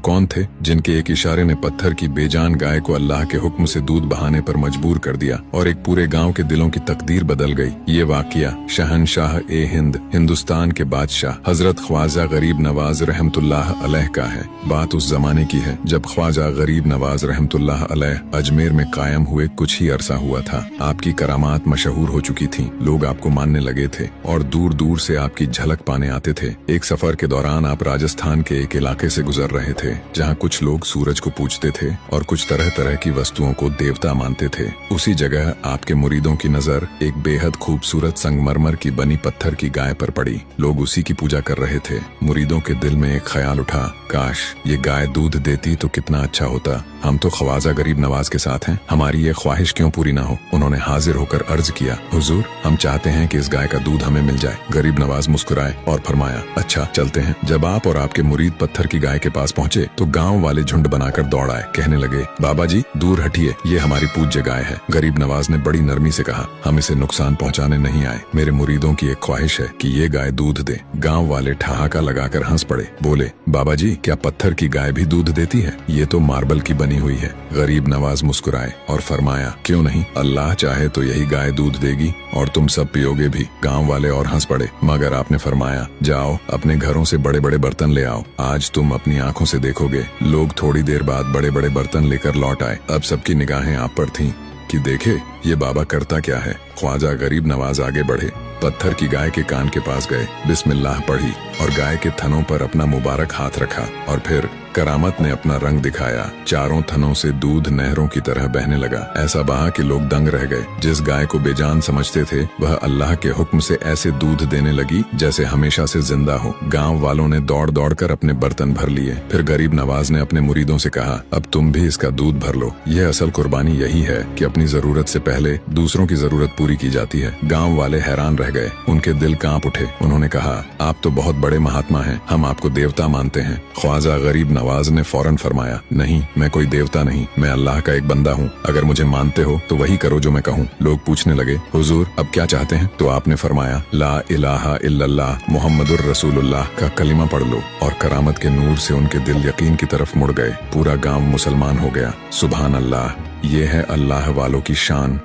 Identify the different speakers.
Speaker 1: कौन थे जिनके एक इशारे ने पत्थर की बेजान गाय को अल्लाह के हुक्म से दूध बहाने पर मजबूर कर दिया और एक पूरे गांव के दिलों की तकदीर बदल गई। ये वाकया शहनशाह ए हिंद, हिंदुस्तान के बादशाह हजरत ख्वाजा गरीब नवाज रहमतुल्लाह अलैह का है। बात उस जमाने की है जब ख्वाजा गरीब नवाज रहमतुल्लाह अलैह अजमेर में कायम हुए कुछ ही अरसा हुआ था। आपकी करामात मशहूर हो चुकी थी, लोग आपको मानने लगे थे और दूर दूर से आपकी झलक पाने आते थे। एक सफर के दौरान आप राजस्थान के एक इलाके से गुजर रहे थे जहाँ कुछ लोग सूरज को पूजते थे और कुछ तरह तरह की वस्तुओं को देवता मानते थे। उसी जगह आपके मुरीदों की नजर एक बेहद खूबसूरत संगमरमर की बनी पत्थर की गाय पर पड़ी। लोग उसी की पूजा कर रहे थे। मुरीदों के दिल में एक ख्याल उठा, काश ये गाय दूध देती तो कितना अच्छा होता। हम तो ख्वाजा गरीब नवाज के साथ हैं, हमारी ये ख्वाहिश क्यों पूरी ना हो। उन्होंने हाजिर होकर अर्ज किया, हुजूर हम चाहते हैं कि इस गाय का दूध हमें मिल जाए। गरीब नवाज मुस्कुराए और फरमाया, अच्छा चलते हैं। जब आप और आपके मुरीद पत्थर की गाय के पास पहुँचे तो गाँव वाले झुंड बनाकर दौड़ आए। कहने लगे, बाबा जी दूर हटिए, ये हमारी पूज्य गाय है। गरीब नवाज ने बड़ी नरमी से कहा, हम इसे नुकसान पहुँचाने नहीं आए, मेरे मुरीदों की एक ख्वाहिश है कि ये गाय दूध दे। गाँव वाले ठहाका लगाकर हंस पड़े, बोले, बाबा जी क्या पत्थर की गाय भी दूध देती है? ये तो मार्बल की बनी हुई है। गरीब नवाज मुस्कुराए और फरमाया, क्यों नहीं, अल्लाह चाहे तो यही गाय दूध देगी और तुम सब पियोगे भी। गांव वाले और हंस पड़े, मगर आपने फरमाया, जाओ अपने घरों से बड़े बड़े बर्तन ले आओ, आज तुम अपनी आंखों से देखोगे। लोग थोड़ी देर बाद बड़े बड़े बर्तन लेकर लौट आए। अब सबकी निगाहें आप पर थीं कि देखे ये बाबा करता क्या है। ख्वाजा गरीब नवाज आगे बढ़े, पत्थर की गाय के कान के पास गए, बिस्मिल्लाह पढ़ी और गाय के थनों पर अपना मुबारक हाथ रखा और फिर करामत ने अपना रंग दिखाया। चारों थनों से दूध नहरों की तरह बहने लगा। ऐसा बहा कि लोग दंग रह गए। जिस गाय को बेजान समझते थे वह अल्लाह के हुक्म से ऐसे दूध देने लगी जैसे हमेशा से जिंदा हो। गांव वालों ने दौड़ दौड़ कर अपने बर्तन भर लिए। फिर गरीब नवाज ने अपने मुरीदों से कहा, अब तुम भी इसका दूध भर लो। यह असल कुर्बानी यही है कि अपनी जरूरत से पहले दूसरों की जरूरत पूरी की जाती है। गाँव वाले हैरान रह गए, उनके दिल कांप उठे। उन्होंने कहा, आप तो बहुत बड़े महात्मा हैं, हम आपको देवता मानते हैं। ख्वाजा गरीब नवाज ने फौरन फरमाया, नहीं मैं कोई देवता नहीं, मैं अल्लाह का एक बंदा हूँ। अगर मुझे मानते हो तो वही करो जो मैं कहूँ। लोग पूछने लगे, हुजूर अब क्या चाहते हैं? तो आपने फरमाया, ला इलाहा इल्लल्लाह मुहम्मदुर रसूलुल्लाह का कलिमा पढ़ लो। और करामत के नूर से उनके दिल यकीन की तरफ मुड़ गए। पूरा गाँव मुसलमान हो गया। सुभान अल्लाह, ये है अल्लाह वालों की शान।